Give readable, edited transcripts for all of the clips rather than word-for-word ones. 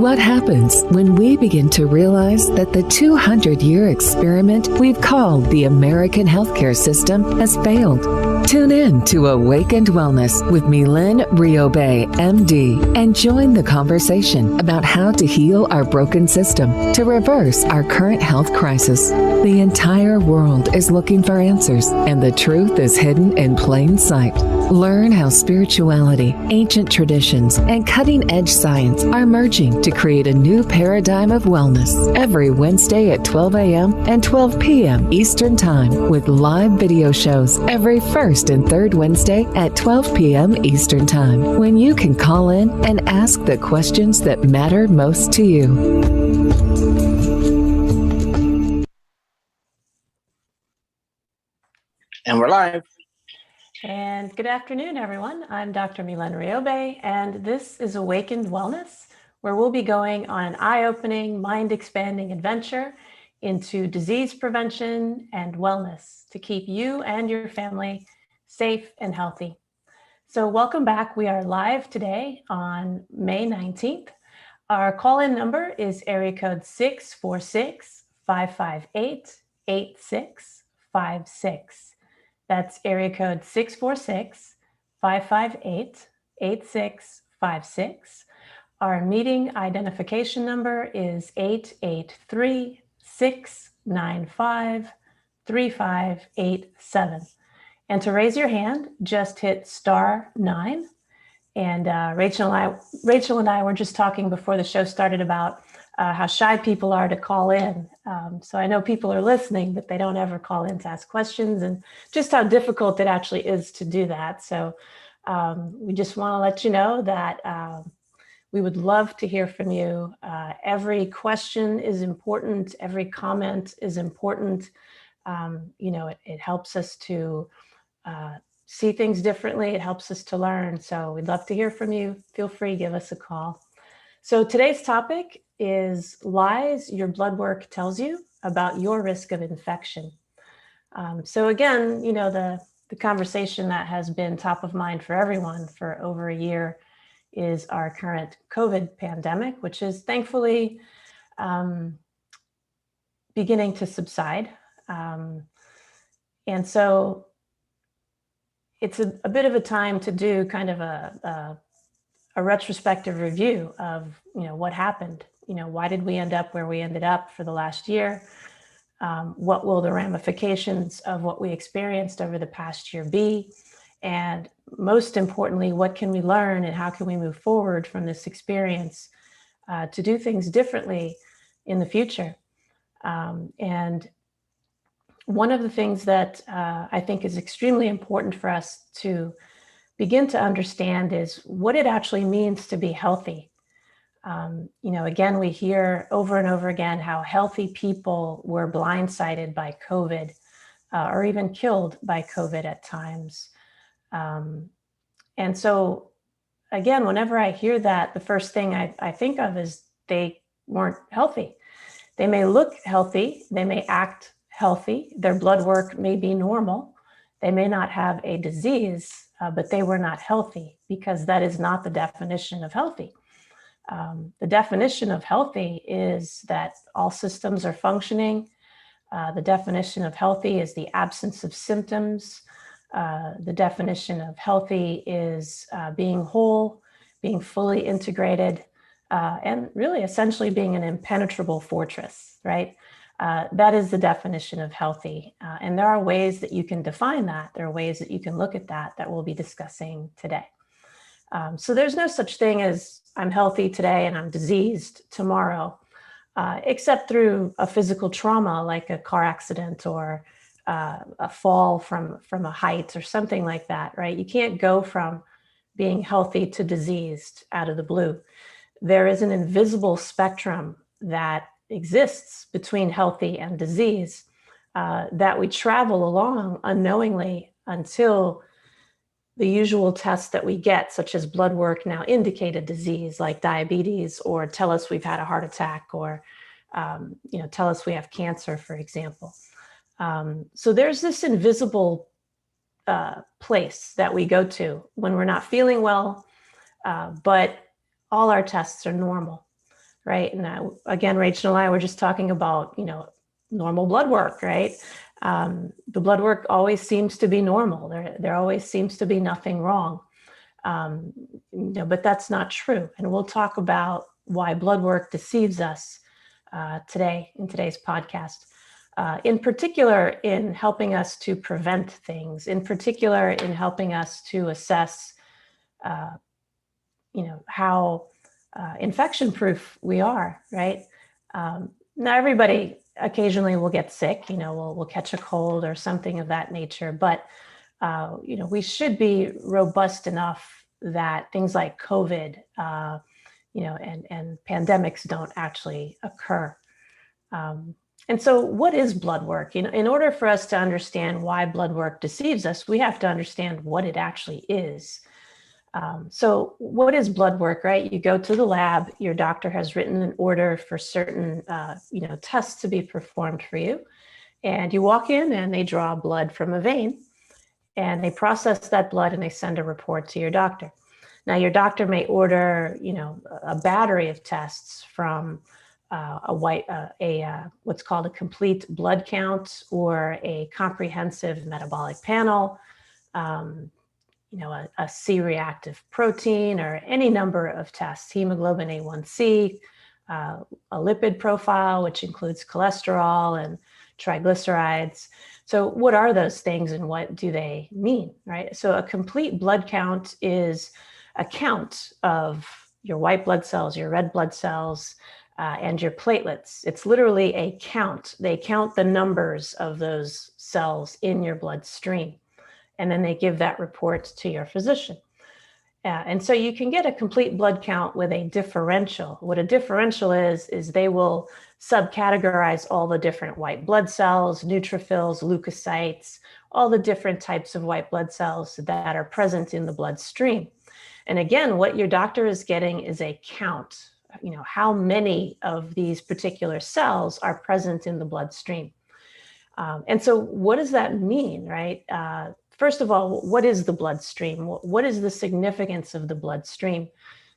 What happens when we begin to realize that the 200-year experiment we've called the American healthcare system has failed? Tune in to Awakened Wellness with Mylaine Riobe, MD, and join the conversation about how to heal our broken system to reverse our current health crisis. The entire world is looking for answers, and the truth is hidden in plain sight. Learn how spirituality, ancient traditions, and cutting-edge science are merging to create a new paradigm of wellness every Wednesday at 12 a.m. and 12 p.m. Eastern Time, with live video shows every first and third Wednesday at 12 p.m. Eastern Time, when you can call in and ask the questions that matter most to you. And we're live. And good afternoon, everyone. I'm Dr. Mylaine Riobe, and this is Awakened Wellness, where we'll be going on an eye-opening, mind-expanding adventure into disease prevention and wellness to keep you and your family safe and healthy. So welcome back. We are live today on May 19th. Our call-in number is area code 646-558-8656. That's area code 646-558-8656. Our meeting identification number is 883-695-3587. And to raise your hand, just hit *9. And Rachel and I were just talking before the show started about how shy people are to call in. So I know people are listening, but they don't ever call in to ask questions, and just how difficult it actually is to do that. So we just want to let you know that we would love to hear from you. Every question is important. Every comment is important. It helps us to see things differently. It helps us to learn. So we'd love to hear from you. Feel free, give us a call. So today's topic is lies your blood work tells you about your risk of infection. So again, the conversation that has been top of mind for everyone for over a year is our current COVID pandemic, which is thankfully beginning to subside. And so it's a bit of a time to do kind of a retrospective review of, what happened. Why did we end up where we ended up for the last year? What will the ramifications of what we experienced over the past year be? And most importantly, what can we learn and how can we move forward from this experience to do things differently in the future? And one of the things that I think is extremely important for us to begin to understand is what it actually means to be healthy. Again, we hear over and over again how healthy people were blindsided by COVID or even killed by COVID at times. And so, again, whenever I hear that, the first thing I think of is they weren't healthy. They may look healthy, they may act healthy, their blood work may be normal, they may not have a disease, but they were not healthy, because that is not the definition of healthy. The definition of healthy is that all systems are functioning. The definition of healthy is the absence of symptoms. The definition of healthy is being whole, being fully integrated, and really essentially being an impenetrable fortress, right? That is the definition of healthy. And there are ways that you can define that. There are ways that you can look at that we'll be discussing today. So there's no such thing as I'm healthy today and I'm diseased tomorrow, except through a physical trauma like a car accident or a fall from a height or something like that, right? You can't go from being healthy to diseased out of the blue. There is an invisible spectrum that exists between healthy and disease that we travel along unknowingly until the usual tests that we get, such as blood work, now indicate a disease like diabetes, or tell us we've had a heart attack, or tell us we have cancer, for example. So there's this invisible place that we go to when we're not feeling well, but all our tests are normal, right? And again, Rachel and I were just talking about, normal blood work, right? The blood work always seems to be normal. There always seems to be nothing wrong. But that's not true. And we'll talk about why blood work deceives us today in today's podcast. In particular, in helping us to prevent things, in particular, in helping us to assess, how infection proof we are, right? Now, everybody occasionally will get sick, we'll catch a cold or something of that nature, but, we should be robust enough that things like COVID, and pandemics don't actually occur. And so what is blood work? In order for us to understand why blood work deceives us, we have to understand what it actually is. So what is blood work, right? You go to the lab, your doctor has written an order for certain, tests to be performed for you. And you walk in and they draw blood from a vein and they process that blood and they send a report to your doctor. Now, your doctor may order, a battery of tests from what's called a complete blood count or a comprehensive metabolic panel, a C-reactive protein or any number of tests, hemoglobin A1C, a lipid profile, which includes cholesterol and triglycerides. So what are those things and what do they mean, right? So a complete blood count is a count of your white blood cells, your red blood cells, and your platelets. It's literally a count. They count the numbers of those cells in your bloodstream, and then they give that report to your physician. And so you can get a complete blood count with a differential. What a differential is they will subcategorize all the different white blood cells, neutrophils, leukocytes, all the different types of white blood cells that are present in the bloodstream. And again, what your doctor is getting is a count, how many of these particular cells are present in the bloodstream. And so what does that mean, right? First of all, what is the bloodstream? What is the significance of the bloodstream?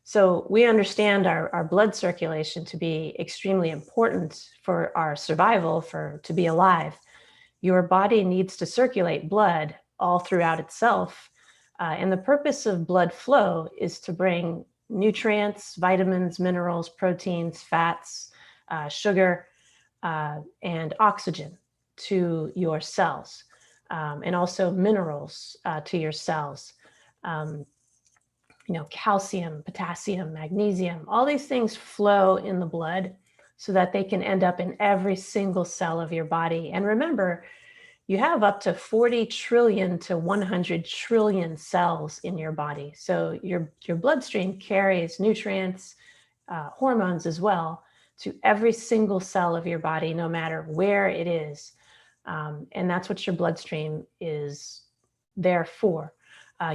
So we understand our blood circulation to be extremely important for our survival, to be alive. Your body needs to circulate blood all throughout itself. And the purpose of blood flow is to bring nutrients, vitamins, minerals, proteins, fats, sugar, and oxygen to your cells. And also minerals to your cells, calcium, potassium, magnesium, all these things flow in the blood so that they can end up in every single cell of your body. And remember, you have up to 40 trillion to 100 trillion cells in your body. So your bloodstream carries nutrients, hormones as well, to every single cell of your body, no matter where it is. And that's what your bloodstream is there for.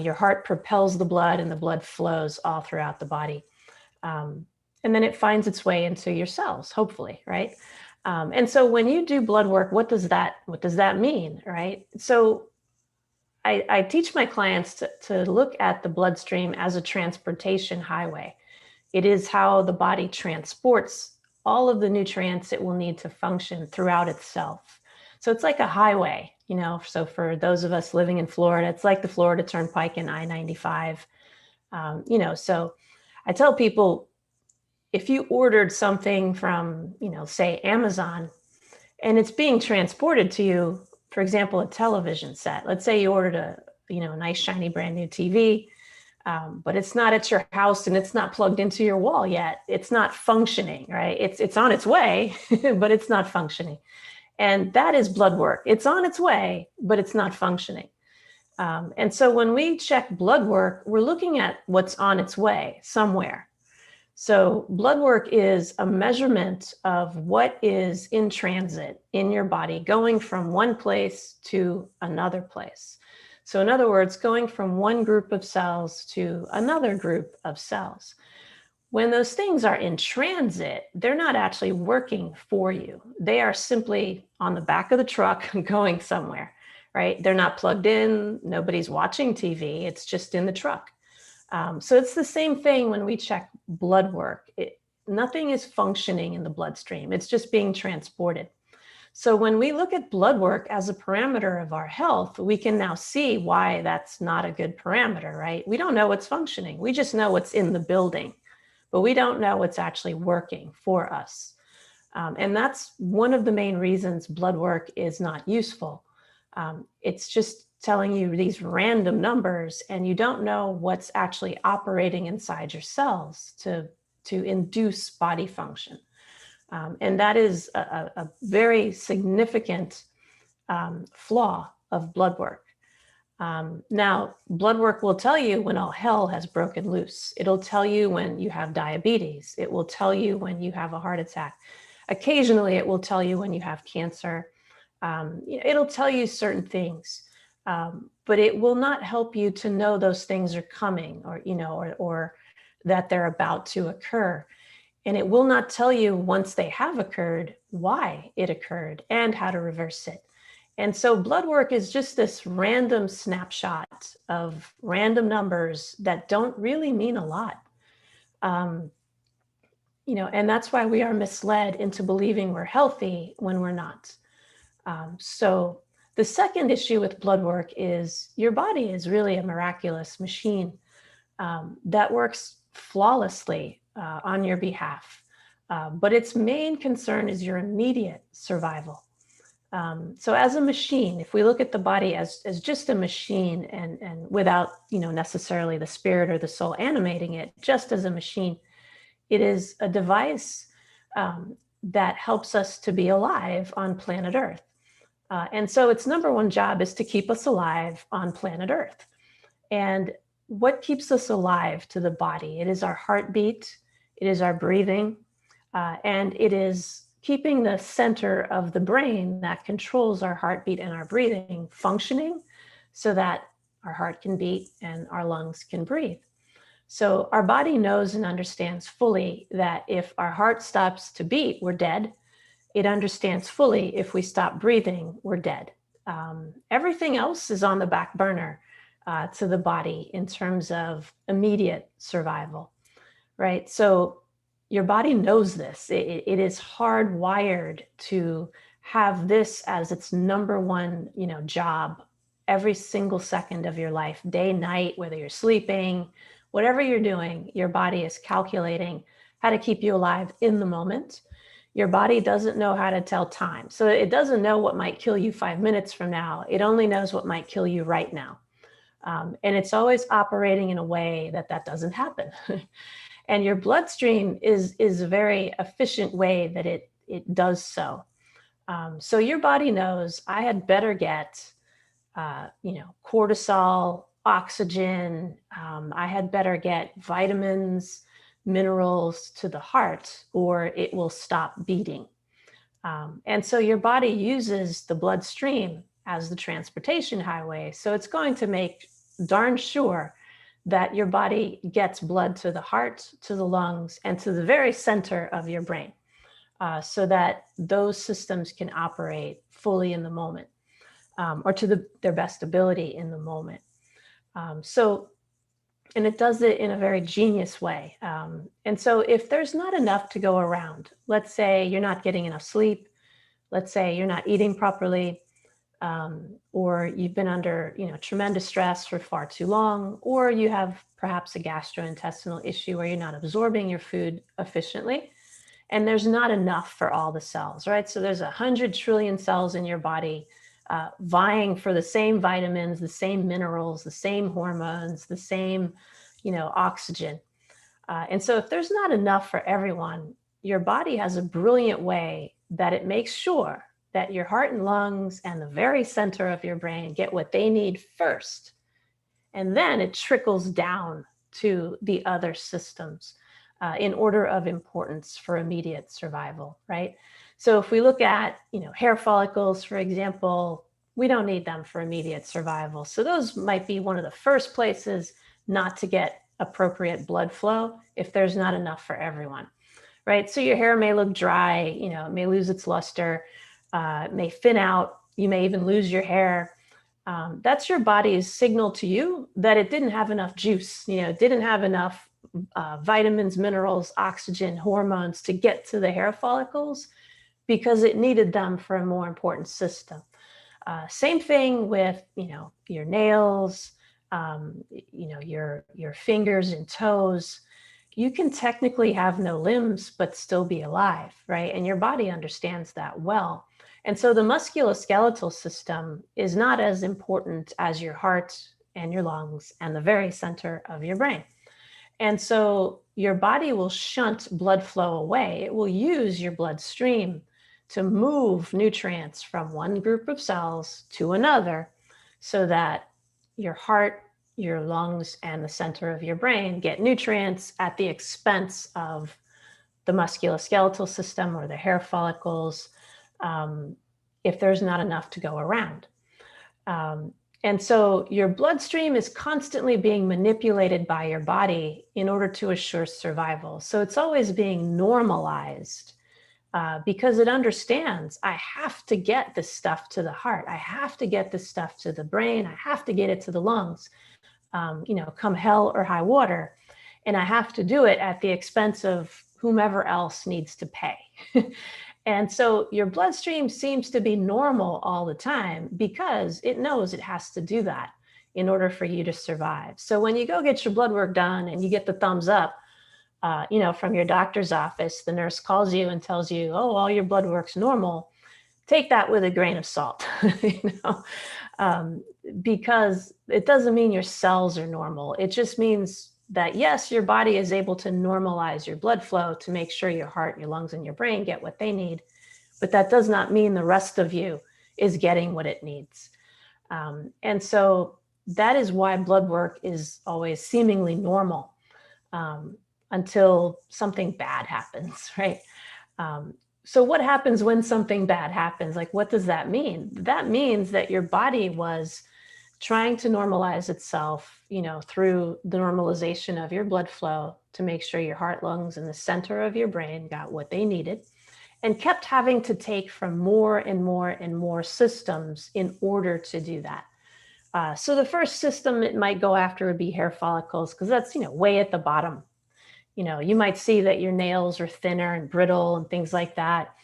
Your heart propels the blood and the blood flows all throughout the body. And then it finds its way into your cells, hopefully, right? And so when you do blood work, what does that mean, right? So I teach my clients to look at the bloodstream as a transportation highway. It is how the body transports all of the nutrients it will need to function throughout itself. So it's like a highway, so for those of us living in Florida, it's like the Florida Turnpike and I-95. So I tell people, if you ordered something from, say Amazon, and it's being transported to you, for example, a television set, let's say you ordered a nice shiny brand new TV, but it's not at your house and it's not plugged into your wall yet. It's not functioning, right? It's on its way, but it's not functioning. And that is blood work. It's on its way, but it's not functioning. And so when we check blood work, we're looking at what's on its way somewhere. So blood work is a measurement of what is in transit in your body, going from one place to another place. So in other words, going from one group of cells to another group of cells. When those things are in transit, they're not actually working for you. They are simply on the back of the truck going somewhere, right? They're not plugged in. Nobody's watching TV. It's just in the truck. So it's the same thing when we check blood work. nothing is functioning in the bloodstream. It's just being transported. So when we look at blood work as a parameter of our health, we can now see why that's not a good parameter, right? We don't know what's functioning. We just know what's in the building, but we don't know what's actually working for us. And that's one of the main reasons blood work is not useful. It's just telling you these random numbers, and you don't know what's actually operating inside your cells to induce body function. And that is a very significant flaw of blood work. Now, blood work will tell you when all hell has broken loose. It'll tell you when you have diabetes. It will tell you when you have a heart attack. Occasionally, it will tell you when you have cancer. It'll tell you certain things, but it will not help you to know those things are coming, or that they're about to occur. And it will not tell you once they have occurred, why it occurred and how to reverse it. And so blood work is just this random snapshot of random numbers that don't really mean a lot. And that's why we are misled into believing we're healthy when we're not. So the second issue with blood work is your body is really a miraculous machine that works flawlessly on your behalf. But its main concern is your immediate survival. So as a machine, if we look at the body as just a machine and without necessarily the spirit or the soul animating it, just as a machine, it is a device that helps us to be alive on planet Earth. And so its number one job is to keep us alive on planet Earth. And what keeps us alive to the body? It is our heartbeat, it is our breathing, and it is keeping the center of the brain that controls our heartbeat and our breathing functioning so that our heart can beat and our lungs can breathe. So our body knows and understands fully that if our heart stops to beat, we're dead. It understands fully if we stop breathing, we're dead. Everything else is on the back burner to the body in terms of immediate survival, right? So your body knows this. It is hardwired to have this as its number one, job every single second of your life, day, night, whether you're sleeping, whatever you're doing, your body is calculating how to keep you alive in the moment. Your body doesn't know how to tell time. So it doesn't know what might kill you 5 minutes from now. It only knows what might kill you right now. And it's always operating in a way that doesn't happen. And your bloodstream is a very efficient way that it does so. So your body knows I had better get, cortisol, oxygen. I had better get vitamins, minerals to the heart, or it will stop beating. And so your body uses the bloodstream as the transportation highway. So it's going to make darn sure that your body gets blood to the heart, to the lungs, and to the very center of your brain, so that those systems can operate fully in the moment, or to their best ability in the moment. And it does it in a very genius way. And so if there's not enough to go around, let's say you're not getting enough sleep, let's say you're not eating properly, or you've been under tremendous stress for far too long, or you have perhaps a gastrointestinal issue where you're not absorbing your food efficiently, and there's not enough for all the cells, right? So there's 100 trillion cells in your body vying for the same vitamins, the same minerals, the same hormones, the same oxygen. And so if there's not enough for everyone, your body has a brilliant way that it makes sure that your heart and lungs and the very center of your brain get what they need first. And then it trickles down to the other systems in order of importance for immediate survival, right? So if we look at, hair follicles, for example, we don't need them for immediate survival. So those might be one of the first places not to get appropriate blood flow if there's not enough for everyone, right? So your hair may look dry, it may lose its luster, it may thin out, you may even lose your hair. That's your body's signal to you that it didn't have enough juice, it didn't have enough vitamins, minerals, oxygen, hormones to get to the hair follicles because it needed them for a more important system. Same thing with, your nails, your fingers and toes. You can technically have no limbs, but still be alive, right? And your body understands that well. And so the musculoskeletal system is not as important as your heart and your lungs and the very center of your brain. And so your body will shunt blood flow away. It will use your bloodstream to move nutrients from one group of cells to another so that your heart, your lungs, and the center of your brain get nutrients at the expense of the musculoskeletal system or the hair follicles, if there's not enough to go around. And so your bloodstream is constantly being manipulated by your body in order to assure survival. So it's always being normalized because it understands, I have to get this stuff to the heart. I have to get this stuff to the brain. I have to get it to the lungs, come hell or high water. And I have to do it at the expense of whomever else needs to pay. And so your bloodstream seems to be normal all the time because it knows it has to do that in order for you to survive. So when you go get your blood work done and you get the thumbs up, from your doctor's office, the nurse calls you and tells you, oh, all your blood work's normal. Take that with a grain of salt, because it doesn't mean your cells are normal. It just means that, yes, your body is able to normalize your blood flow to make sure your heart, your lungs, and your brain get what they need. But that does not mean the rest of you is getting what it needs. And so that is why blood work is always seemingly normal until something bad happens, right? So what happens when something bad happens? Like, what does that mean? That means that your body was trying to normalize itself, through the normalization of your blood flow to make sure your heart, lungs, and the center of your brain got what they needed, and kept having to take from more and more and more systems in order to do that. So the first system it might go after would be hair follicles, because that's, way at the bottom. You might see that your nails are thinner and brittle and things like that.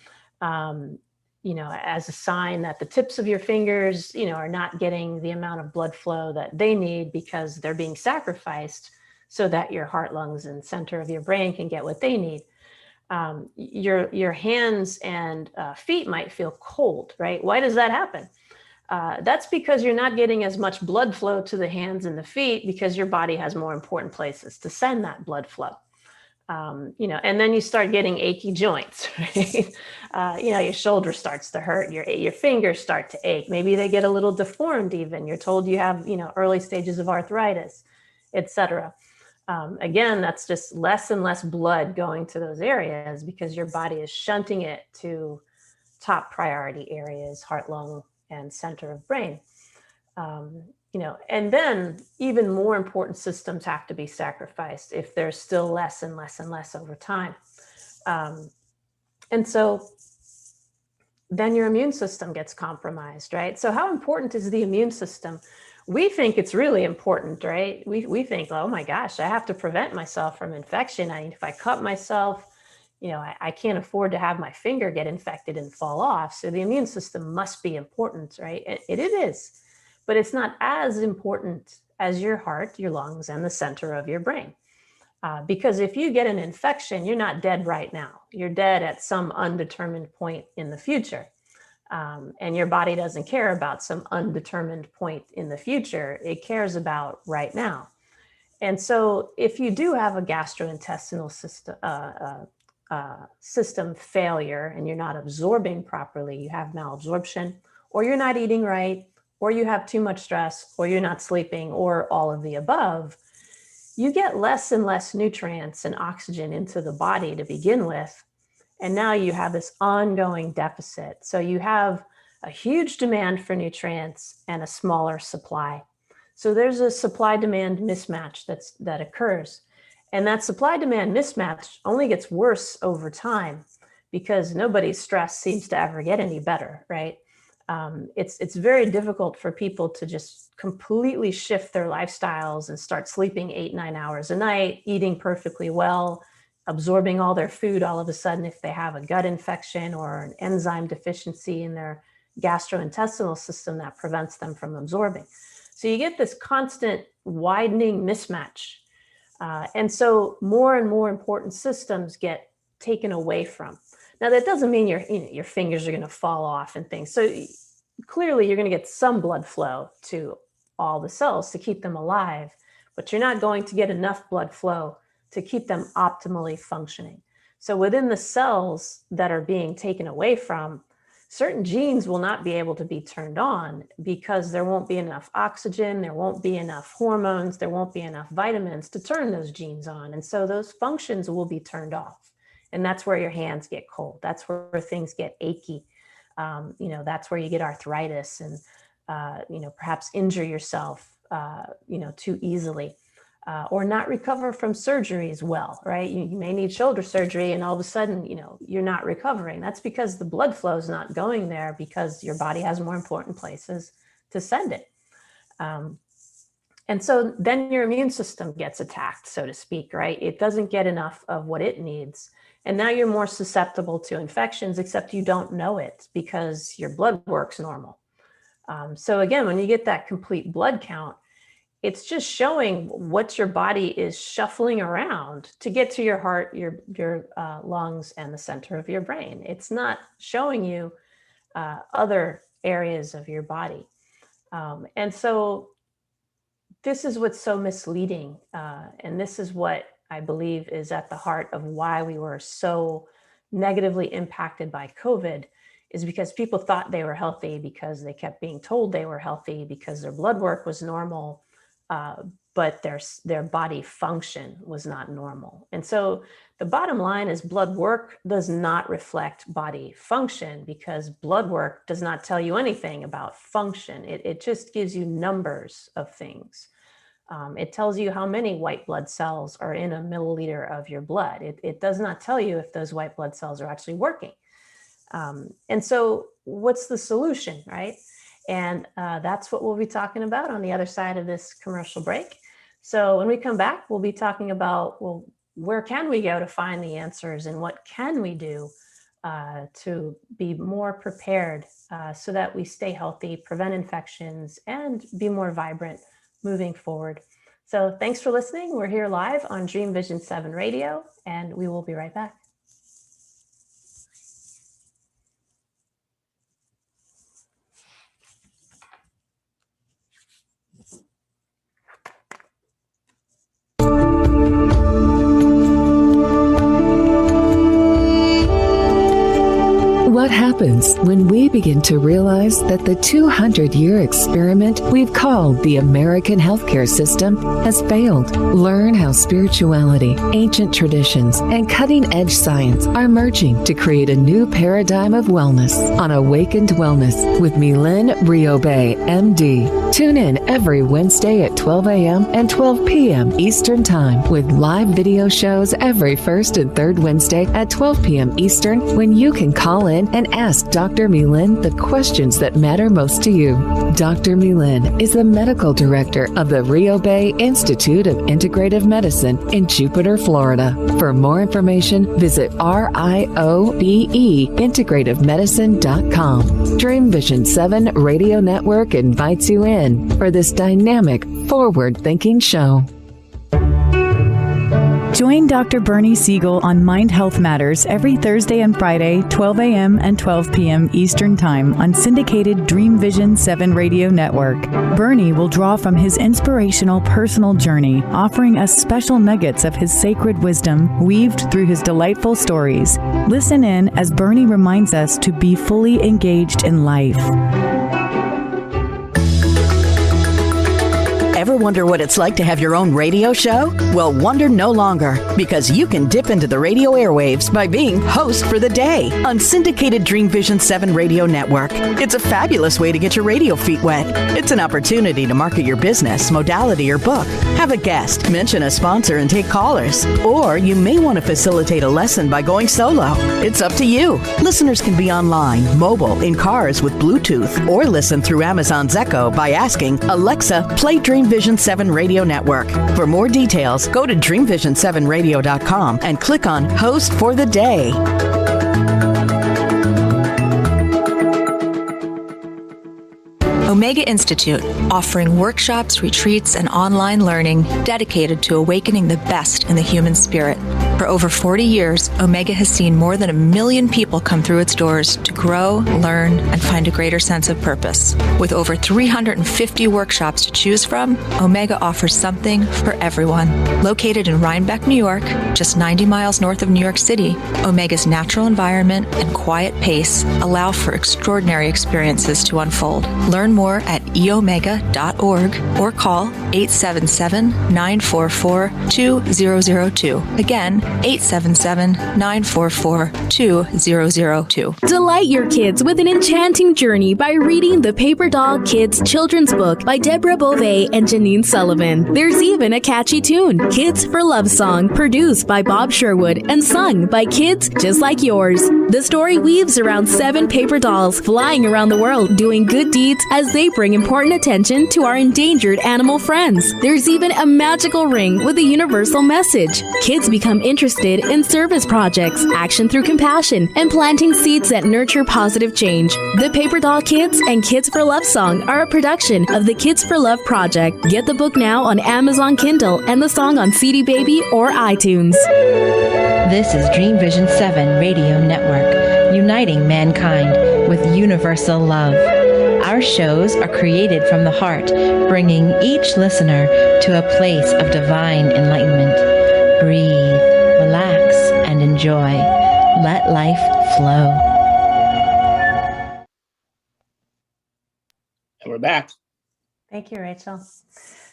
As a sign that the tips of your fingers, are not getting the amount of blood flow that they need because they're being sacrificed so that your heart, lungs, and center of your brain can get what they need. Your hands and feet might feel cold, right? Why does that happen? That's because you're not getting as much blood flow to the hands and the feet because your body has more important places to send that blood flow. And then you start getting achy joints, right? Your shoulder starts to hurt, your fingers start to ache. Maybe they get a little deformed even. You're told you have, early stages of arthritis, etc. Again, that's just less and less blood going to those areas because your body is shunting it to top priority areas, heart, lung, and center of brain. And then even more important systems have to be sacrificed if there's still less and less and less over time. And so then your immune system gets compromised, right? So how important is the immune system? We think it's really important, right? We think, oh my gosh, I have to prevent myself from infection. If I cut myself, I can't afford to have my finger get infected and fall off. So the immune system must be important, right? It is. But it's not as important as your heart, your lungs, and the center of your brain. Because if you get an infection, you're not dead right now. You're dead at some undetermined point in the future. And your body doesn't care about some undetermined point in the future. It cares about right now. And so if you do have a gastrointestinal system failure and you're not absorbing properly, you have malabsorption, or you're not eating right, or you have too much stress, or you're not sleeping, or all of the above, you get less and less nutrients and oxygen into the body to begin with. And now you have this ongoing deficit. So you have a huge demand for nutrients and a smaller supply. So there's a supply-demand mismatch that occurs. And that supply-demand mismatch only gets worse over time because nobody's stress seems to ever get any better, right? It's very difficult for people to just completely shift their lifestyles and start sleeping 8-9 hours a night, eating perfectly well, absorbing all their food all of a sudden if they have a gut infection or an enzyme deficiency in their gastrointestinal system that prevents them from absorbing. So you get this constant widening mismatch. And so more and more important systems get taken away from. Now, that doesn't mean your fingers are going to fall off and things. So clearly you're going to get some blood flow to all the cells to keep them alive, but you're not going to get enough blood flow to keep them optimally functioning. So within the cells that are being taken away from, certain genes will not be able to be turned on because there won't be enough oxygen, there won't be enough hormones, there won't be enough vitamins to turn those genes on. And so those functions will be turned off. And that's where your hands get cold. That's where things get achy. That's where you get arthritis and, perhaps injure yourself, too easily. Or not recover from surgery as well, right? You may need shoulder surgery and all of a sudden, you're not recovering. That's because the blood flow is not going there because your body has more important places to send it. And so then your immune system gets attacked, so to speak, right? It doesn't get enough of what it needs. And now you're more susceptible to infections, except you don't know it because your blood work's normal. So again, when you get that complete blood count, it's just showing what your body is shuffling around to get to your heart, your lungs, and the center of your brain. It's not showing you other areas of your body. And so this is what's so misleading. And this is what I believe is at the heart of why we were so negatively impacted by COVID, is because people thought they were healthy because they kept being told they were healthy because their blood work was normal. But their body function was not normal. And so the bottom line is blood work does not reflect body function because blood work does not tell you anything about function. It just gives you numbers of things. It tells you how many white blood cells are in a milliliter of your blood. It does not tell you if those white blood cells are actually working. And so what's the solution, right? And that's what we'll be talking about on the other side of this commercial break. So when we come back, we'll be talking about, well, where can we go to find the answers and what can we do to be more prepared so that we stay healthy, prevent infections, and be more vibrant moving forward. So thanks for listening. We're here live on Dream Vision 7 Radio, and we will be right back. What happens when we begin to realize that the 200-year experiment we've called the American healthcare system has failed? Learn how spirituality, ancient traditions, and cutting-edge science are merging to create a new paradigm of wellness on Awakened Wellness with Mylaine Riobe, MD. Tune in every Wednesday at 12 a.m. and 12 p.m. Eastern Time with live video shows every first and third Wednesday at 12 p.m. Eastern, when you can call in and ask Dr. Mylaine the questions that matter most to you. Dr. Mylaine is the medical director of the Riobe Institute of Integrative Medicine in Jupiter, Florida. For more information, visit RIOBE integrativemedicine.com. Dream Vision 7 Radio Network invites you in for this dynamic, forward-thinking show. Join Dr. Bernie Siegel on Mind Health Matters every Thursday and Friday, 12 a.m. and 12 p.m. Eastern Time on syndicated Dream Vision 7 Radio Network. Bernie will draw from his inspirational personal journey, offering us special nuggets of his sacred wisdom weaved through his delightful stories. Listen in as Bernie reminds us to be fully engaged in life. Ever wonder what it's like to have your own radio show? Well, wonder no longer, because you can dip into the radio airwaves by being host for the day on syndicated Dream Vision 7 radio network. It's a fabulous way to get your radio feet wet. It's an opportunity to market your business, modality, or book. Have a guest, mention a sponsor, and take callers. Or you may want to facilitate a lesson by going solo. It's up to you. Listeners can be online, mobile, in cars with Bluetooth, or listen through Amazon's Echo by asking, Alexa, play Dream Vision 7 Radio Network. For more details, go to dreamvision7radio.com and click on Host for the Day. Omega Institute, offering workshops, retreats, and online learning dedicated to awakening the best in the human spirit. For over 40 years, Omega has seen more than 1 million people come through its doors to grow, learn, and find a greater sense of purpose. With over 350 workshops to choose from, Omega offers something for everyone. Located in Rhinebeck, New York, just 90 miles north of New York City, Omega's natural environment and quiet pace allow for extraordinary experiences to unfold. Learn more at eomega.org or call 877-944-2002. Again, 877-944-2002. Delight your kids with an enchanting journey by reading the Paper Doll Kids children's book by Deborah Beauvais and Janine Sullivan. There's even a catchy tune, Kids for Love Song, produced by Bob Sherwood and sung by kids just like yours. The story weaves around 7 paper dolls flying around the world doing good deeds as they bring important attention to our endangered animal friends. There's even a magical ring with a universal message. Kids become interested in service projects, action through compassion, and planting seeds that nurture positive change. The Paper Doll Kids and Kids for Love Song are a production of the Kids for Love Project. Get the book now on Amazon Kindle and the song on CD Baby or iTunes. This is Dream Vision 7 Radio Network, uniting mankind with universal love. Our shows are created from the heart, bringing each listener to a place of divine enlightenment. Breathe, relax, and enjoy. Let life flow. And we're back. Thank you, Rachel.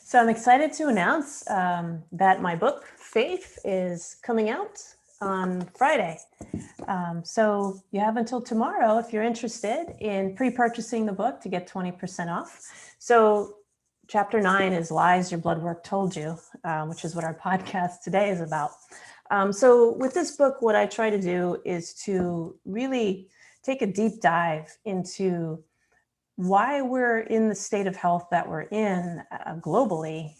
So I'm excited to announce that my book, Faith, is coming out on Friday. So you have until tomorrow if you're interested in pre-purchasing the book to get 20% off. So chapter 9 is Lies Your Blood Work Told You, which is what our podcast today is about. So with this book, what I try to do is to really take a deep dive into why we're in the state of health that we're in globally,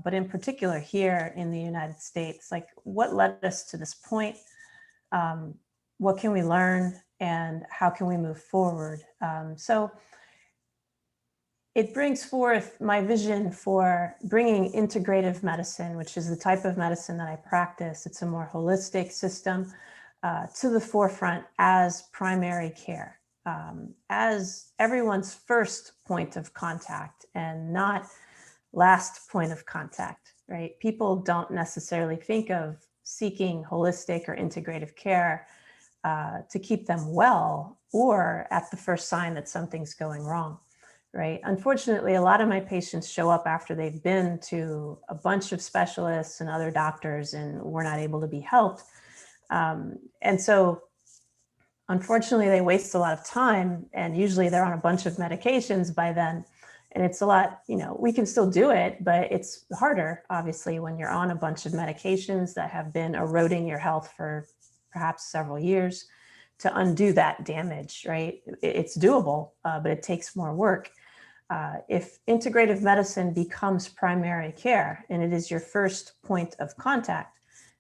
but in particular here in the United States. Like, what led us to this point? What can we learn, and how can we move forward? So it brings forth my vision for bringing integrative medicine, which is the type of medicine that I practice. It's a more holistic system to the forefront as primary care, as everyone's first point of contact and not last point of contact, right? People don't necessarily think of seeking holistic or integrative care to keep them well or at the first sign that something's going wrong, right? Unfortunately, a lot of my patients show up after they've been to a bunch of specialists and other doctors and were not able to be helped. And so unfortunately, they waste a lot of time, and usually they're on a bunch of medications by then. And it's a lot, we can still do it, but it's harder, obviously, when you're on a bunch of medications that have been eroding your health for perhaps several years to undo that damage, right? It's doable, but it takes more work. If integrative medicine becomes primary care and it is your first point of contact,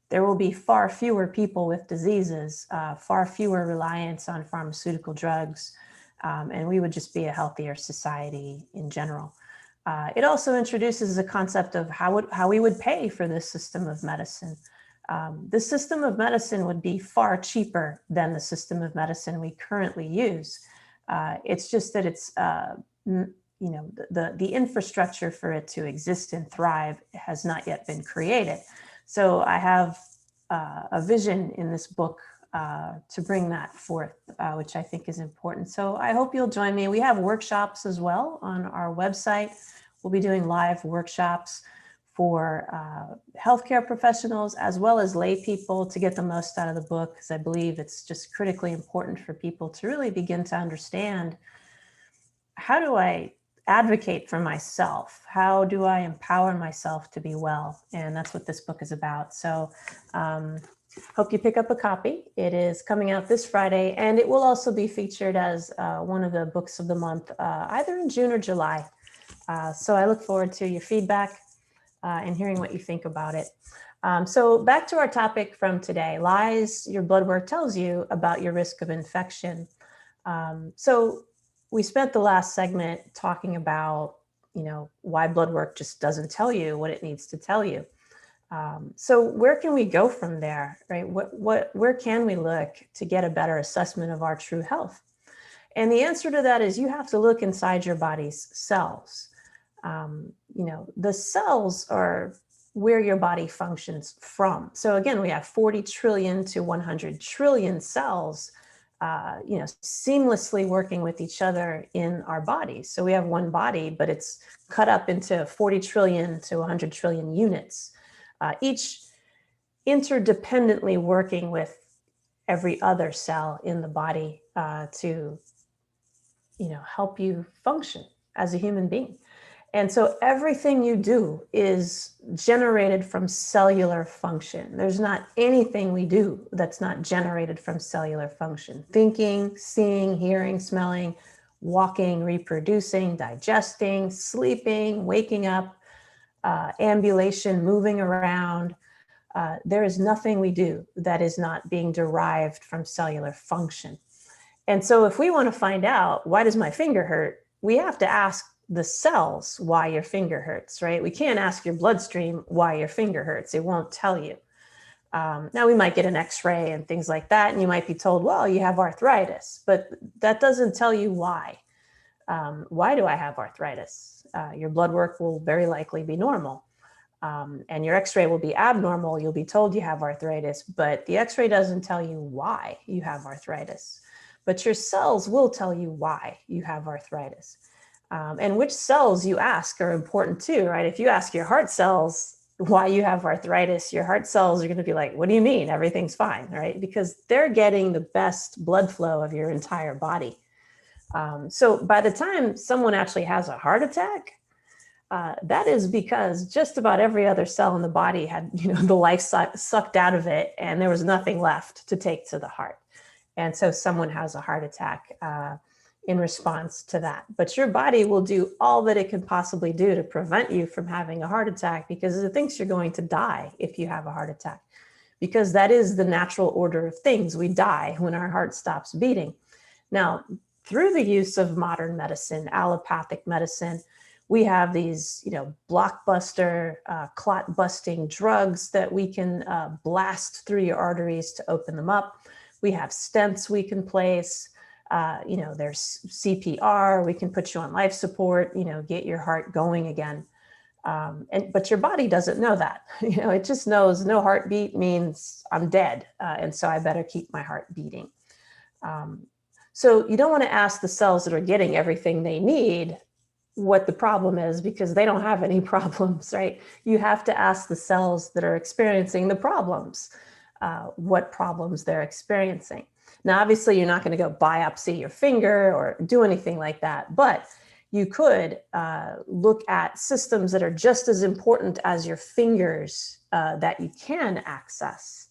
there will be far fewer people with diseases, far fewer reliance on pharmaceutical drugs, and we would just be a healthier society in general. It also introduces the concept of how we would pay for this system of medicine. This system of medicine would be far cheaper than the system of medicine we currently use. It's just that it's, the infrastructure for it to exist and thrive has not yet been created. So I have a vision in this book to bring that forth, which I think is important. So I hope you'll join me. We have workshops as well on our website We'll be doing live workshops for healthcare professionals as well as lay people to get the most out of the book, because I believe it's just critically important for people to really begin to understand, how do I advocate for myself? How do I empower myself to be well? And that's what this book is about. So hope you pick up a copy. It is coming out this Friday, and it will also be featured as one of the books of the month, either in June or July. So I look forward to your feedback and hearing what you think about it. So back to our topic from today: lies your blood work tells you about your risk of infection. So we spent the last segment talking about, why blood work just doesn't tell you what it needs to tell you. So where can we go from there, right? Where can we look to get a better assessment of our true health? And the answer to that is you have to look inside your body's cells. The cells are where your body functions from. So again, we have 40 trillion to 100 trillion cells seamlessly working with each other in our bodies. So we have one body, but it's cut up into 40 trillion to 100 trillion units, each interdependently working with every other cell in the body to, help you function as a human being. And so everything you do is generated from cellular function. There's not anything we do that's not generated from cellular function. Thinking, seeing, hearing, smelling, walking, reproducing, digesting, sleeping, waking up, ambulation, moving around. There is nothing we do that is not being derived from cellular function. And so if we want to find out, why does my finger hurt? We have to ask the cells why your finger hurts, right? We can't ask your bloodstream why your finger hurts. It won't tell you. Now we might get an x-ray and things like that, and you might be told, well, you have arthritis, but that doesn't tell you why. Why do I have arthritis? Your blood work will very likely be normal. And your x-ray will be abnormal. You'll be told you have arthritis, but the x-ray doesn't tell you why you have arthritis. But your cells will tell you why you have arthritis. And which cells you ask are important too, right? If you ask your heart cells why you have arthritis, your heart cells are going to be like, what do you mean? Everything's fine, right? Because they're getting the best blood flow of your entire body. So by the time someone actually has a heart attack, that is because just about every other cell in the body had, the life sucked out of it, and there was nothing left to take to the heart. And so someone has a heart attack in response to that. But your body will do all that it can possibly do to prevent you from having a heart attack, because it thinks you're going to die if you have a heart attack, because that is the natural order of things. We die when our heart stops beating. Now, through the use of modern medicine, allopathic medicine, we have these, blockbuster clot-busting drugs that we can blast through your arteries to open them up. We have stents we can place. There's CPR. We can put you on life support. Get your heart going again. But your body doesn't know that. It just knows no heartbeat means I'm dead, and so I better keep my heart beating. So you don't want to ask the cells that are getting everything they need what the problem is, because they don't have any problems, right? You have to ask the cells that are experiencing the problems what problems they're experiencing. Now, obviously, you're not going to go biopsy your finger or do anything like that, but you could look at systems that are just as important as your fingers that you can access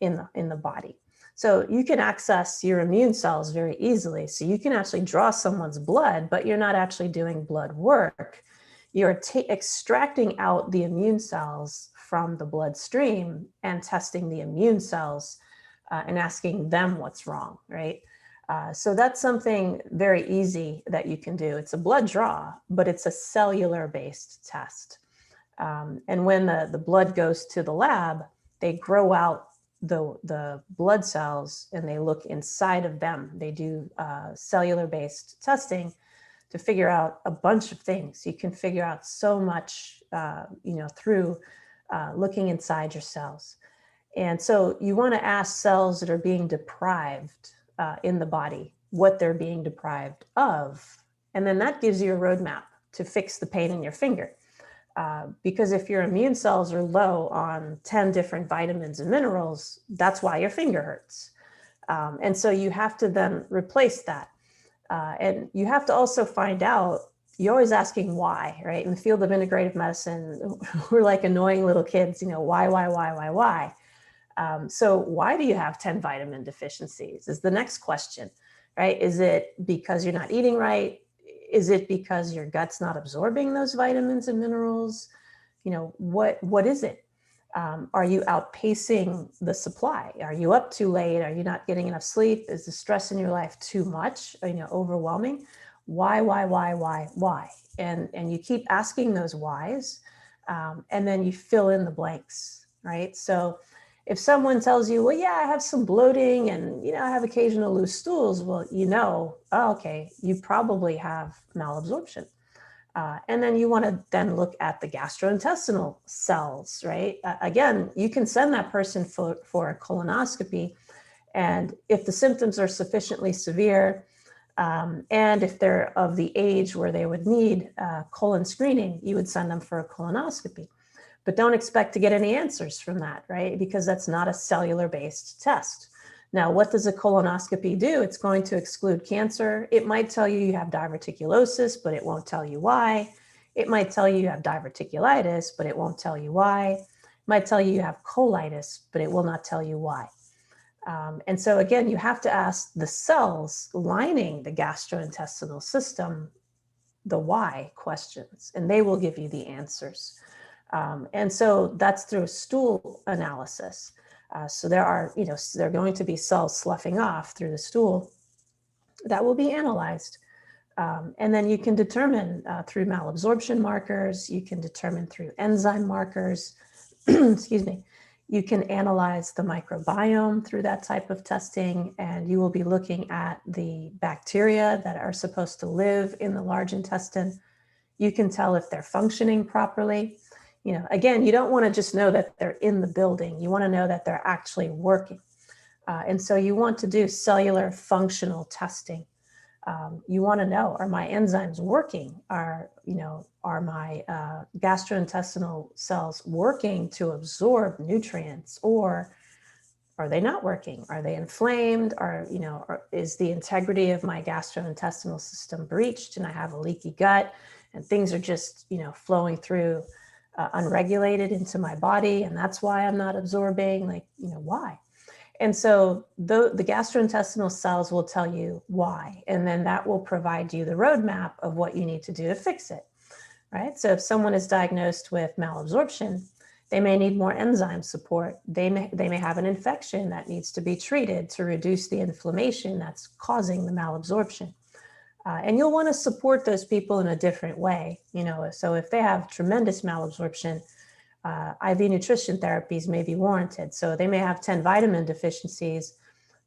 in the body. So you can access your immune cells very easily. So you can actually draw someone's blood, but you're not actually doing blood work. You're extracting out the immune cells from the bloodstream and testing the immune cells and asking them what's wrong, right? So that's something very easy that you can do. It's a blood draw, but it's a cellular-based test. And when the blood goes to the lab, they grow out the blood cells and they look inside of them. They do cellular-based testing to figure out a bunch of things. You can figure out so much, through looking inside your cells. And so you want to ask cells that are being deprived in the body what they're being deprived of. And then that gives you a roadmap to fix the pain in your finger. Because if your immune cells are low on 10 different vitamins and minerals, that's why your finger hurts. And so you have to then replace that. And you have to also find out, you're always asking why, right? In the field of integrative medicine, we're like annoying little kids, why? So why do you have 10 vitamin deficiencies is the next question, right? Is it because you're not eating right? Is it because your gut's not absorbing those vitamins and minerals? What is it? Are you outpacing the supply? Are you up too late? Are you not getting enough sleep? Is the stress in your life too much, overwhelming? Why? And you keep asking those whys, and then you fill in the blanks, right? So if someone tells you, well, yeah, I have some bloating and, I have occasional loose stools, well, okay, you probably have malabsorption. And then you want to then look at the gastrointestinal cells, right? Again, you can send that person for a colonoscopy. And if the symptoms are sufficiently severe, and if they're of the age where they would need colon screening, you would send them for a colonoscopy. But don't expect to get any answers from that, right? Because that's not a cellular-based test. Now, what does a colonoscopy do? It's going to exclude cancer. It might tell you you have diverticulosis, but it won't tell you why. It might tell you you have diverticulitis, but it won't tell you why. It might tell you have colitis, but it will not tell you why. And so again, you have to ask the cells lining the gastrointestinal system the why questions, and they will give you the answers. And so that's through a stool analysis. So there are, there are going to be cells sloughing off through the stool that will be analyzed. And then you can determine through malabsorption markers, you can determine through enzyme markers, excuse me, you can analyze the microbiome through that type of testing, and you will be looking at the bacteria that are supposed to live in the large intestine. You can tell if they're functioning properly. Again, you don't want to just know that they're in the building. You want to know that they're actually working. And so you want to do cellular functional testing. You want to know, are my enzymes working? Are my gastrointestinal cells working to absorb nutrients, or are they not working? Are they inflamed? Is the integrity of my gastrointestinal system breached and I have a leaky gut and things are just, flowing through unregulated into my body, and that's why I'm not absorbing, why? And so the gastrointestinal cells will tell you why, and then that will provide you the roadmap of what you need to do to fix it, right? So if someone is diagnosed with malabsorption, they may need more enzyme support. They may have an infection that needs to be treated to reduce the inflammation that's causing the malabsorption. And you'll want to support those people in a different way. So if they have tremendous malabsorption, IV nutrition therapies may be warranted. So they may have 10 vitamin deficiencies,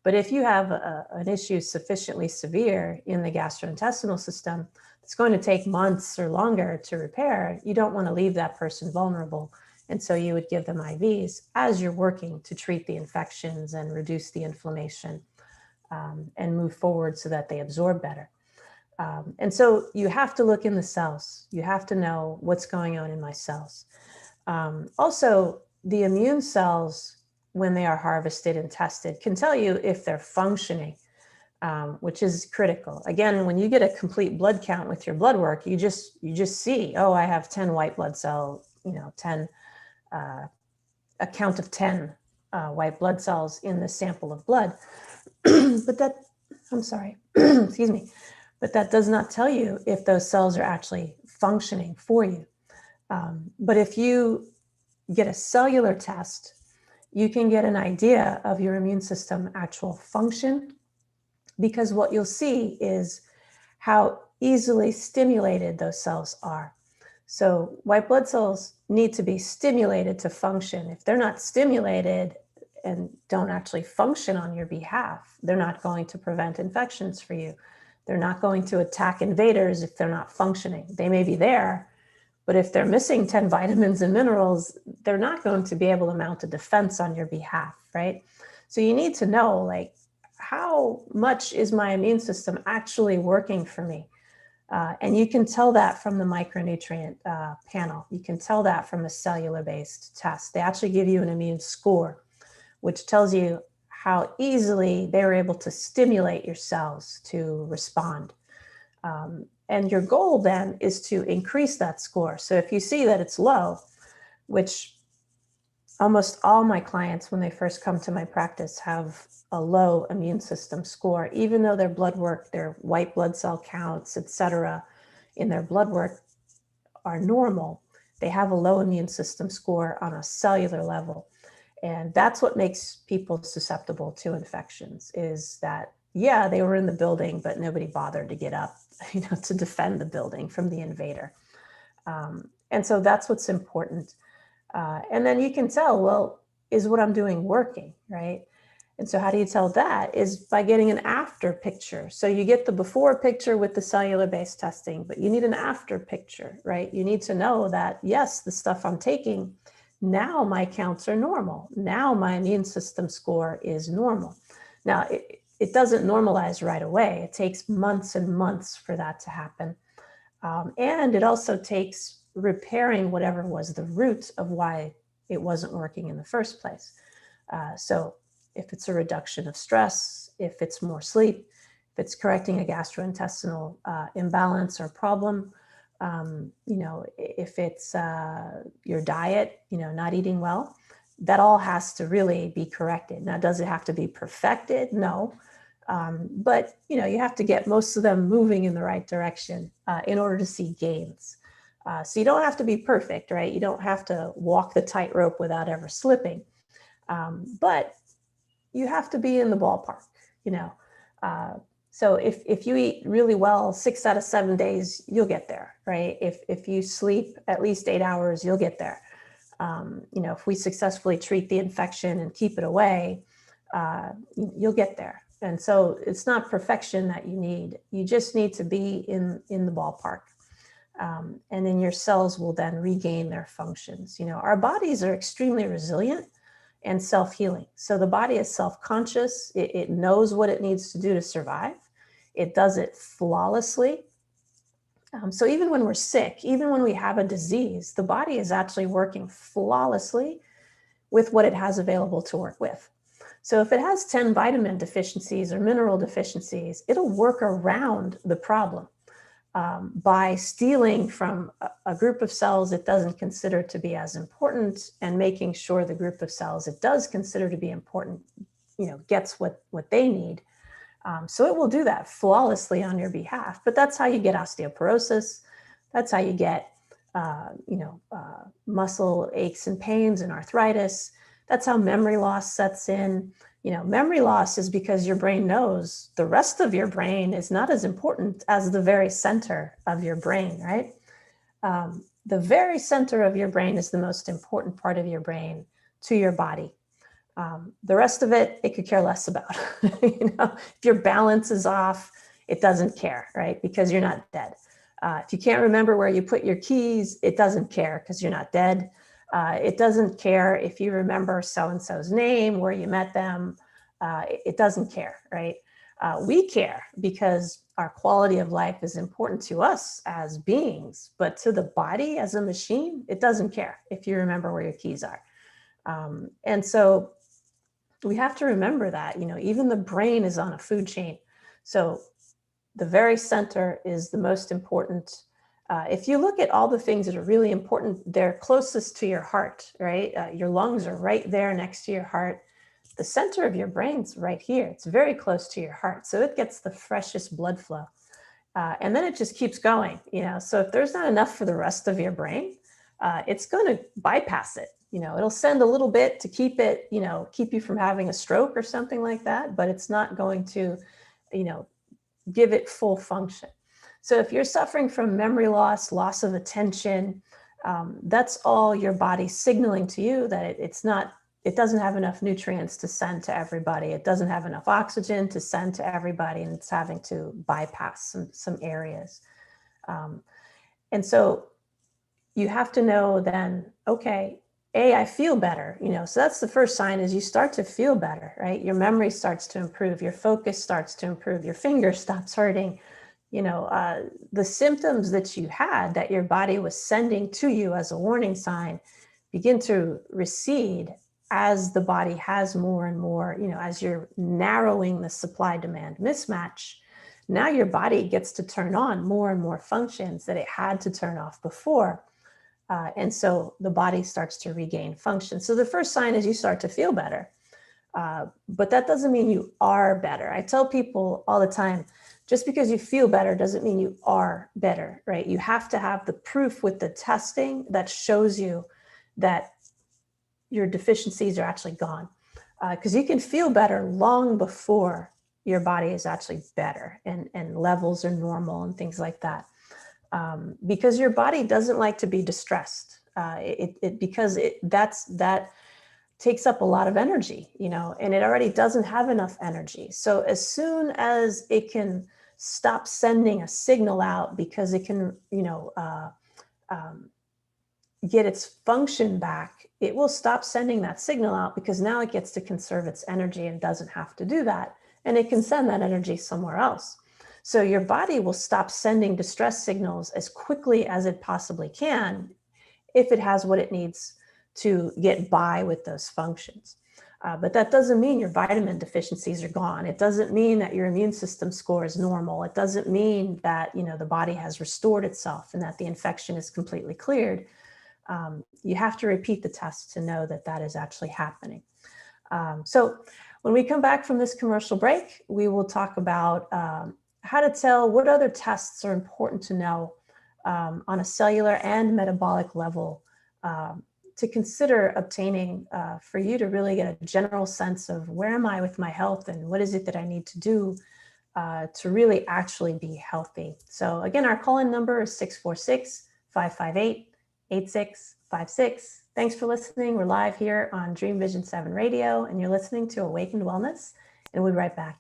but if you have an issue sufficiently severe in the gastrointestinal system, it's going to take months or longer to repair. You don't want to leave that person vulnerable. And so you would give them IVs as you're working to treat the infections and reduce the inflammation and move forward so that they absorb better. And so you have to look in the cells. You have to know what's going on in my cells. Also, the immune cells, when they are harvested and tested, can tell you if they're functioning, which is critical. Again, when you get a complete blood count with your blood work, you just see, oh, I have 10 white blood cells, 10, a count of 10 white blood cells in the sample of blood. Excuse me. But that does not tell you if those cells are actually functioning for you. But if you get a cellular test, you can get an idea of your immune system actual function, because what you'll see is how easily stimulated those cells are. So white blood cells need to be stimulated to function. If they're not stimulated and don't actually function on your behalf, they're not going to prevent infections for you. They're not going to attack invaders if they're not functioning. They may be there, but if they're missing 10 vitamins and minerals, they're not going to be able to mount a defense on your behalf, right? So you need to know, how much is my immune system actually working for me? And you can tell that from the micronutrient panel. You can tell that from a cellular-based test. They actually give you an immune score, which tells you how easily they were able to stimulate your cells to respond. And your goal then is to increase that score. So if you see that it's low, which almost all my clients, when they first come to my practice, have a low immune system score, even though their blood work, their white blood cell counts, etc., in their blood work are normal, they have a low immune system score on a cellular level. And that's what makes people susceptible to infections, is that, yeah, they were in the building, but nobody bothered to get up, to defend the building from the invader. And so that's what's important. And then you can tell, well, is what I'm doing working, right? And so how do you tell that? Is by getting an after picture. So you get the before picture with the cellular-based testing, but you need an after picture, right? You need to know that, yes, the stuff I'm taking, now my counts are normal. Now my immune system score is normal. Now, it doesn't normalize right away. It takes months and months for that to happen. And it also takes repairing whatever was the root of why it wasn't working in the first place. So if it's a reduction of stress, if it's more sleep, if it's correcting a gastrointestinal imbalance or problem, if it's your diet, not eating well, that all has to really be corrected. Now, does it have to be perfected? No. But, you have to get most of them moving in the right direction in order to see gains. So you don't have to be perfect, right? You don't have to walk the tightrope without ever slipping. But you have to be in the ballpark, So if you eat really well 6 out of 7 days, you'll get there, right? If you sleep at least 8 hours, you'll get there. If we successfully treat the infection and keep it away, you'll get there. And so it's not perfection that you need. You just need to be in the ballpark. And then your cells will then regain their functions. Our bodies are extremely resilient and self-healing. So the body is self-conscious. It knows what it needs to do to survive. It does it flawlessly. So even when we're sick, even when we have a disease, the body is actually working flawlessly with what it has available to work with. So if it has 10 vitamin deficiencies or mineral deficiencies, it'll work around the problem by stealing from a group of cells it doesn't consider to be as important and making sure the group of cells it does consider to be important, gets what they need. So it will do that flawlessly on your behalf. But that's how you get osteoporosis. That's how you get, muscle aches and pains and arthritis. That's how memory loss sets in. Memory loss is because your brain knows the rest of your brain is not as important as the very center of your brain, right? The very center of your brain is the most important part of your brain to your body. The rest of it could care less about. If your balance is off, it doesn't care, right? Because you're not dead. If you can't remember where you put your keys, it doesn't care because you're not dead. It doesn't care if you remember so-and-so's name, where you met them. It doesn't care, right? We care because our quality of life is important to us as beings, but to the body as a machine, it doesn't care if you remember where your keys are. And so we have to remember that, even the brain is on a food chain. So the very center is the most important. If you look at all the things that are really important, they're closest to your heart, right? Your lungs are right there next to your heart. The center of your brain's right here. It's very close to your heart. So it gets the freshest blood flow. And then it just keeps going, So if there's not enough for the rest of your brain, it's going to bypass it. It'll send a little bit to keep it, keep you from having a stroke or something like that, but it's not going to, give it full function. So if you're suffering from memory loss, loss of attention, that's all your body signaling to you that it doesn't have enough nutrients to send to everybody. It doesn't have enough oxygen to send to everybody, and it's having to bypass some areas. And so you have to know then, okay, I feel better, so that's the first sign, is you start to feel better, right? Your memory starts to improve, your focus starts to improve, your finger stops hurting, the symptoms that you had that your body was sending to you as a warning sign begin to recede as the body has more and more, as you're narrowing the supply demand mismatch. Now your body gets to turn on more and more functions that it had to turn off before. And so the body starts to regain function. So the first sign is you start to feel better. But that doesn't mean you are better. I tell people all the time, just because you feel better doesn't mean you are better, right? You have to have the proof with the testing that shows you that your deficiencies are actually gone. Because you can feel better long before your body is actually better and levels are normal and things like that. Because your body doesn't like to be distressed. That takes up a lot of energy, and it already doesn't have enough energy. So as soon as it can stop sending a signal out because it can, get its function back, it will stop sending that signal out because now it gets to conserve its energy and doesn't have to do that. And it can send that energy somewhere else. So your body will stop sending distress signals as quickly as it possibly can if it has what it needs to get by with those functions. But that doesn't mean your vitamin deficiencies are gone. It doesn't mean that your immune system score is normal. It doesn't mean that, the body has restored itself and that the infection is completely cleared. You have to repeat the test to know that that is actually happening. So when we come back from this commercial break, we will talk about how to tell what other tests are important to know on a cellular and metabolic level to consider obtaining for you to really get a general sense of where am I with my health and what is it that I need to do to really actually be healthy. So again, our call-in number is 646-558-8656. Thanks for listening. We're live here on Dream Vision 7 Radio, and you're listening to Awakened Wellness, and we'll be right back.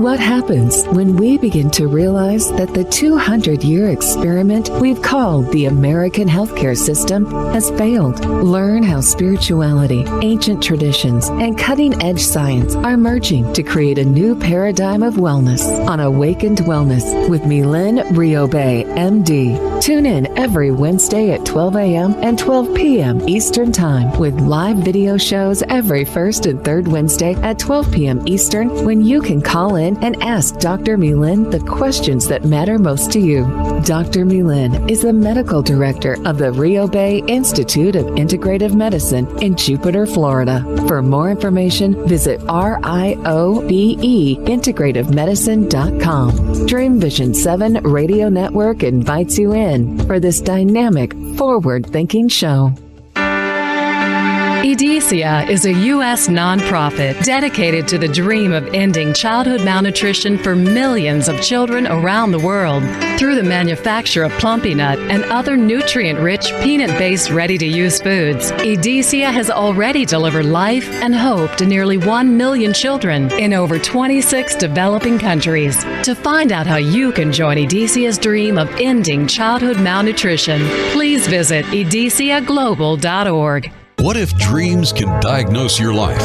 What happens when we begin to realize that the 200-year experiment we've called the American healthcare system has failed? Learn how spirituality, ancient traditions, and cutting-edge science are merging to create a new paradigm of wellness on Awakened Wellness with Mylaine Riobe, MD. Tune in every Wednesday at 12 a.m. and 12 p.m. Eastern Time with live video shows every first and third Wednesday at 12 p.m. Eastern, when you can call in and ask Dr. Mylaine the questions that matter most to you. Dr. Mylaine is the medical director of the Riobe Institute of Integrative Medicine in Jupiter, Florida. For more information, visit RIOBE-integrativemedicine.com. Dream Vision 7 Radio Network invites you in for this dynamic, forward-thinking show. EDECIA is a U.S. nonprofit dedicated to the dream of ending childhood malnutrition for millions of children around the world through the manufacture of Plumpy Nut and other nutrient-rich, peanut-based, ready-to-use foods. EDECIA has already delivered life and hope to nearly 1 million children in over 26 developing countries. To find out how you can join EDECIA's dream of ending childhood malnutrition, please visit edeciaglobal.org. What if dreams can diagnose your life?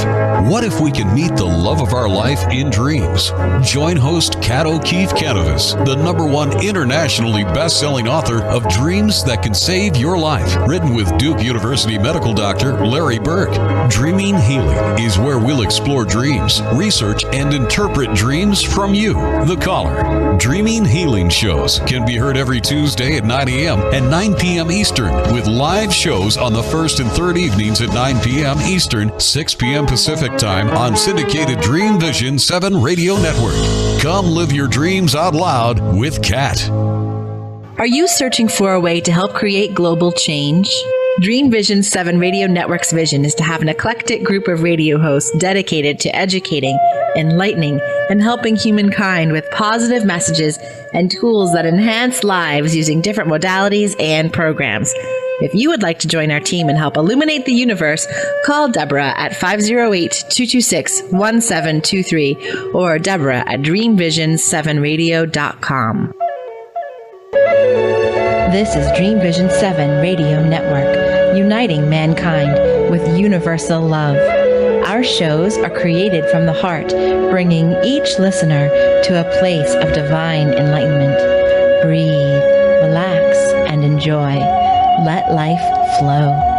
What if we can meet the love of our life in dreams? Join host Kat O'Keefe-Canavis, the #1 internationally best-selling author of Dreams That Can Save Your Life, written with Duke University medical doctor Larry Burke. Dreaming Healing is where we'll explore dreams, research, and interpret dreams from you, the caller. Dreaming Healing shows can be heard every Tuesday at 9 a.m. and 9 p.m. Eastern, with live shows on the first and third evening at 9 p.m. Eastern, 6 p.m. Pacific Time on syndicated Dream Vision 7 Radio Network. Come live your dreams out loud with Kat. Are you searching for a way to help create global change? Dream Vision 7 Radio Network's vision is to have an eclectic group of radio hosts dedicated to educating, enlightening, and helping humankind with positive messages and tools that enhance lives using different modalities and programs. If you would like to join our team and help illuminate the universe, call Deborah at 508-226-1723 or Deborah at dreamvision7radio.com. This is Dream Vision 7 Radio Network, uniting mankind with universal love. Our shows are created from the heart, bringing each listener to a place of divine enlightenment. Breathe, relax, and enjoy. Let life flow.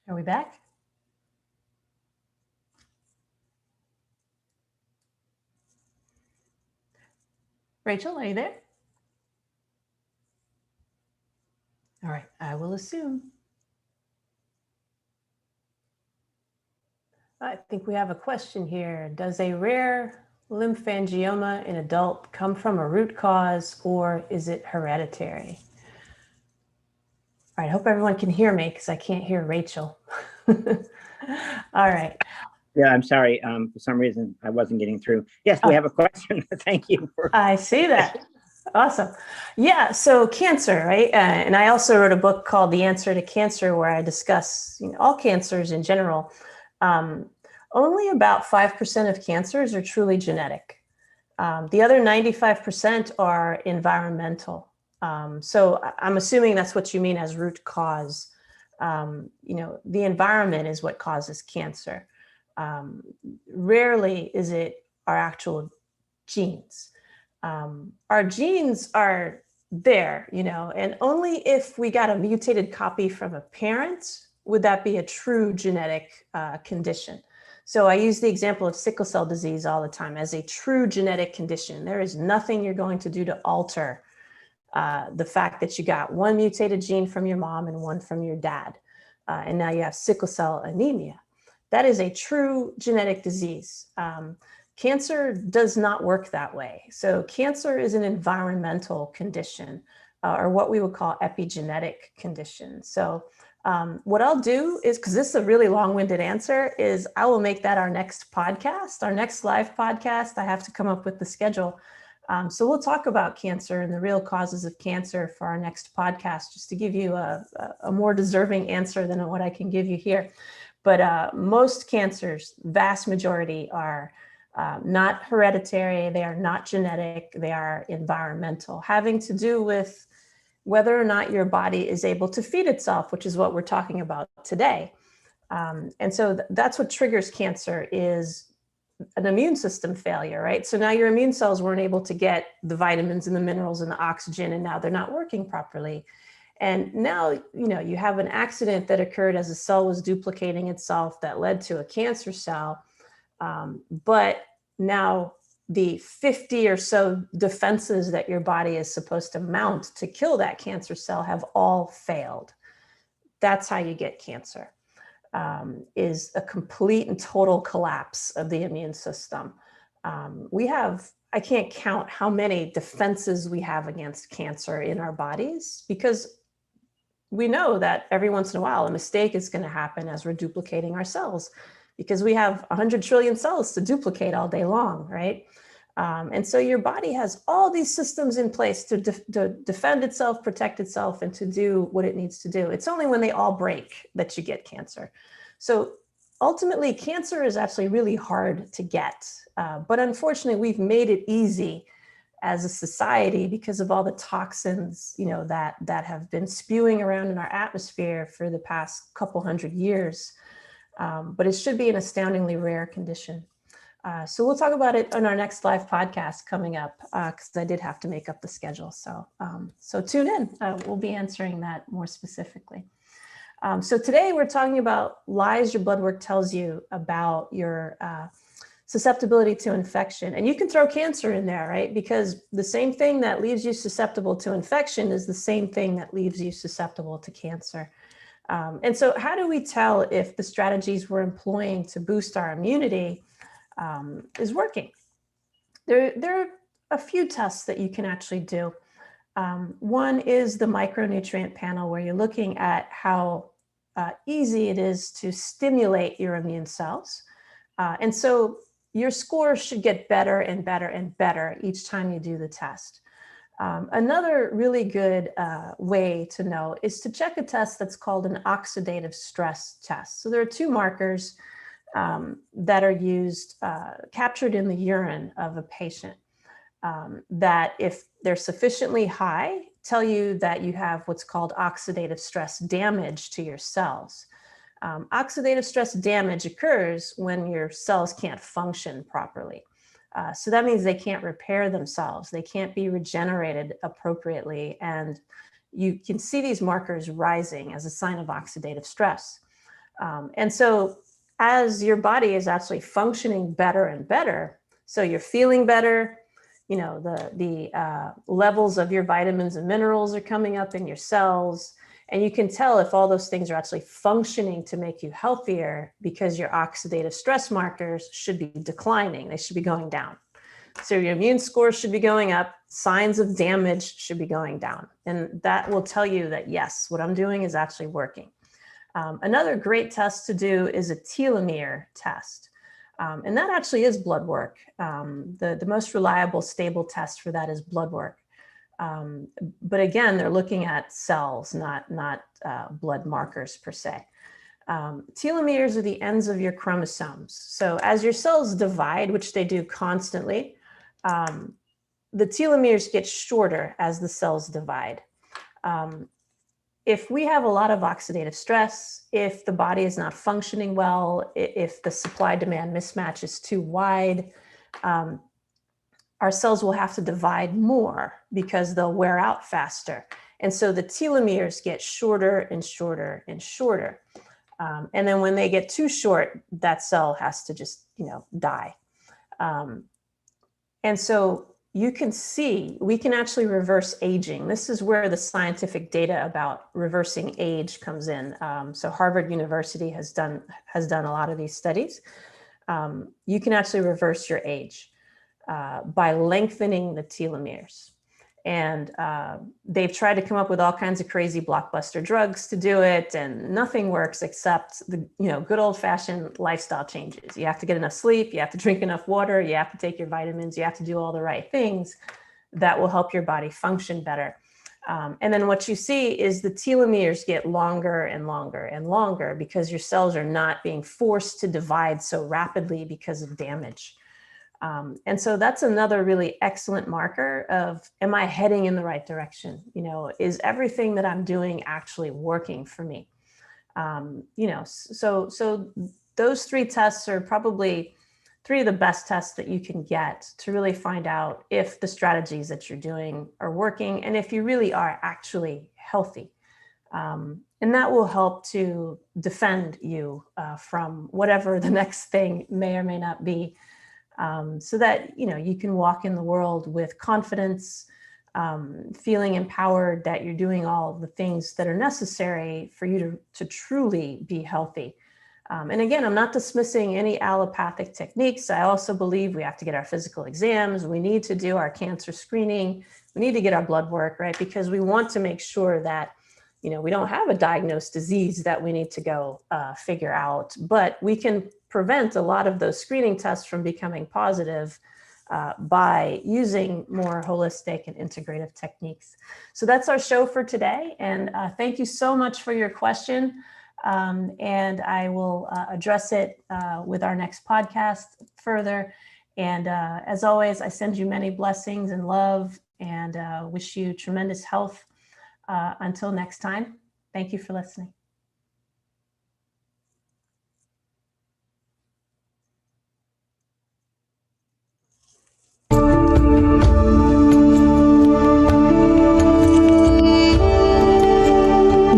Are we back? Rachel, are you there? All right, I will assume. I think we have a question here. Does a rare lymphangioma in adult come from a root cause, or is it hereditary? All right, I hope everyone can hear me because I can't hear Rachel. All right. Yeah, I'm sorry. For some reason, I wasn't getting through. Yes, we have a question. Thank you. I see that. Awesome. Yeah, so cancer, right? And I also wrote a book called The Answer to Cancer, where I discuss all cancers in general. Only about 5% of cancers are truly genetic. The other 95% are environmental. So I'm assuming that's what you mean as root cause. The environment is what causes cancer. Rarely is it our actual genes. Our genes are there, and only if we got a mutated copy from a parent would that be a true genetic condition. So I use the example of sickle cell disease all the time as a true genetic condition. There is nothing you're going to do to alter the fact that you got one mutated gene from your mom and one from your dad. And now you have sickle cell anemia. That is a true genetic disease. Cancer does not work that way. So cancer is an environmental condition, or what we would call epigenetic condition. So what I'll do is, because this is a really long-winded answer, is I will make that our next podcast, our next live podcast. I have to come up with the schedule. So we'll talk about cancer and the real causes of cancer for our next podcast, just to give you a more deserving answer than what I can give you here. But most cancers, vast majority, are not hereditary. They are not genetic. They are environmental, having to do with whether or not your body is able to feed itself, which is what we're talking about today. And so that's what triggers cancer, is an immune system failure, right? So now your immune cells weren't able to get the vitamins and the minerals and the oxygen, and now they're not working properly. And now, you have an accident that occurred as a cell was duplicating itself that led to a cancer cell. But now the 50 or so defenses that your body is supposed to mount to kill that cancer cell have all failed. That's how you get cancer, is a complete and total collapse of the immune system. I can't count how many defenses we have against cancer in our bodies, because we know that every once in a while a mistake is going to happen as we're duplicating our cells, because we have 100 trillion cells to duplicate all day long, right? And so your body has all these systems in place to defend itself, protect itself, and to do what it needs to do. It's only when they all break that you get cancer. So ultimately, cancer is actually really hard to get. But unfortunately, we've made it easy as a society because of all the toxins, that have been spewing around in our atmosphere for the past couple hundred years. But it should be an astoundingly rare condition. So we'll talk about it on our next live podcast coming up, because I did have to make up the schedule. So tune in. We'll be answering that more specifically. So today we're talking about lies your blood work tells you about your susceptibility to infection. And you can throw cancer in there, right? Because the same thing that leaves you susceptible to infection is the same thing that leaves you susceptible to cancer. And so how do we tell if the strategies we're employing to boost our immunity is working? There are a few tests that you can actually do. One is the micronutrient panel, where you're looking at how easy it is to stimulate your immune cells. And so your scores should get better and better and better each time you do the test. Another really good way to know is to check a test that's called an oxidative stress test. So there are two markers that are used, captured in the urine of a patient, that if they're sufficiently high, tell you that you have what's called oxidative stress damage to your cells. Oxidative stress damage occurs when your cells can't function properly. So that means they can't repair themselves. They can't be regenerated appropriately. And you can see these markers rising as a sign of oxidative stress. And so as your body is actually functioning better and better, so you're feeling better, the levels of your vitamins and minerals are coming up in your cells. And you can tell if all those things are actually functioning to make you healthier, because your oxidative stress markers should be declining. They should be going down. So your immune score should be going up. Signs of damage should be going down. And that will tell you that, yes, what I'm doing is actually working. Another great test to do is a telomere test. And that actually is blood work. The most reliable, stable test for that is blood work. But again, they're looking at cells, not blood markers per se. Telomeres are the ends of your chromosomes. So as your cells divide, which they do constantly, the telomeres get shorter as the cells divide. If we have a lot of oxidative stress, if the body is not functioning well, if the supply-demand mismatch is too wide, our cells will have to divide more because they'll wear out faster. And so the telomeres get shorter and shorter and shorter. And then when they get too short, that cell has to just, die. And so you can see, we can actually reverse aging. This is where the scientific data about reversing age comes in. So Harvard University has done a lot of these studies. You can actually reverse your age by lengthening the telomeres. And they've tried to come up with all kinds of crazy blockbuster drugs to do it, and nothing works except the good old-fashioned lifestyle changes. You have to get enough sleep, you have to drink enough water, you have to take your vitamins, you have to do all the right things that will help your body function better. And then what you see is the telomeres get longer and longer and longer because your cells are not being forced to divide so rapidly because of damage. And so that's another really excellent marker of, am I heading in the right direction? Is everything that I'm doing actually working for me? So those three tests are probably three of the best tests that you can get to really find out if the strategies that you're doing are working and if you really are actually healthy. And that will help to defend you from whatever the next thing may or may not be. So that, you can walk in the world with confidence, feeling empowered that you're doing all the things that are necessary for you to truly be healthy. And again, I'm not dismissing any allopathic techniques. I also believe we have to get our physical exams. We need to do our cancer screening. We need to get our blood work, right? Because we want to make sure that, we don't have a diagnosed disease that we need to go figure out, but we can prevent a lot of those screening tests from becoming positive by using more holistic and integrative techniques. So that's our show for today. And thank you so much for your question. And I will address it with our next podcast further. And as always, I send you many blessings and love and wish you tremendous health. Until next time, thank you for listening.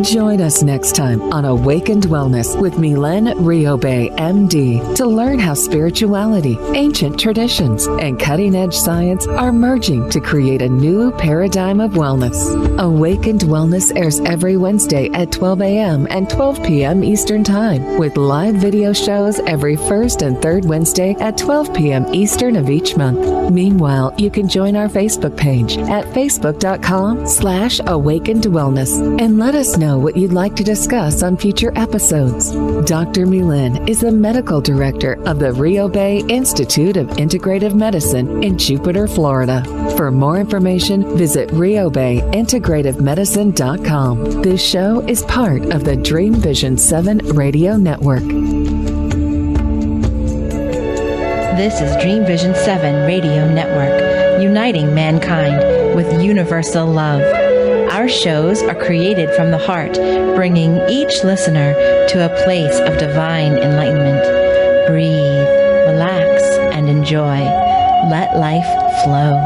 Join us next time on Awakened Wellness with Mylaine Riobe, MD, to learn how spirituality, ancient traditions, and cutting-edge science are merging to create a new paradigm of wellness. Awakened Wellness airs every Wednesday at 12 a.m. and 12 p.m. Eastern Time, with live video shows every first and third Wednesday at 12 p.m. Eastern of each month. Meanwhile, you can join our Facebook page at facebook.com/awakenedwellness and let us know what you'd like to discuss on future episodes. Dr. Mylaine is the medical director of the Riobe Institute of Integrative Medicine in Jupiter, Florida. For more information, visit riobeintegrativemedicine.com. This show is part of the Dream Vision 7 radio network. This is Dream Vision 7 Radio Network, uniting mankind with universal love. Our shows are created from the heart, bringing each listener to a place of divine enlightenment. Breathe, relax, and enjoy. Let life flow.